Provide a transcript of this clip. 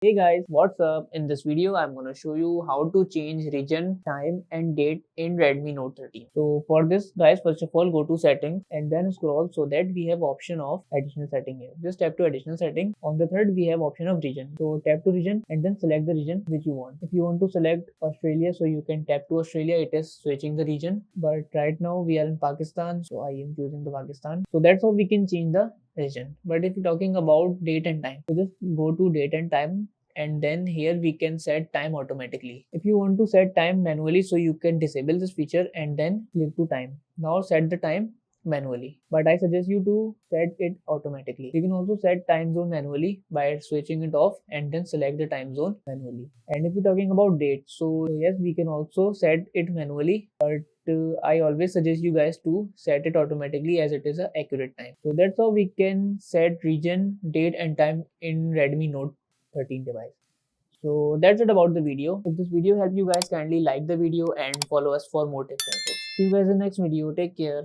Hey guys, what's up? In this video, I'm gonna show you how to change region, time and date in Redmi Note 13. So for this guys, first of all go to settings and then scroll so that we have option of additional setting here. Just tap to additional setting. On the third we have option of region. So tap to region and then select the region which you want. If you want to select Australia, so you can tap to Australia, it is switching the region. But right now we are in Pakistan, so I am choosing the Pakistan. So that's how we can change the region. But if you're talking about date and time, so just go to date and time and then here we can set time automatically. If you want to set time manually, so you can disable this feature and then click to time. Now set the time manually, but I suggest you to set it automatically. You can also set time zone manually by switching it off and then select the time zone manually. And if you're talking about date, so yes, we can also set it manually, but I always suggest you guys to set it automatically as it is a accurate time. So that's how we can set region, date and time in Redmi Note 13 device. So that's it about the video. If this video helped you guys, kindly like the video and follow us for more tips and tricks. See you guys in the next video. Take care.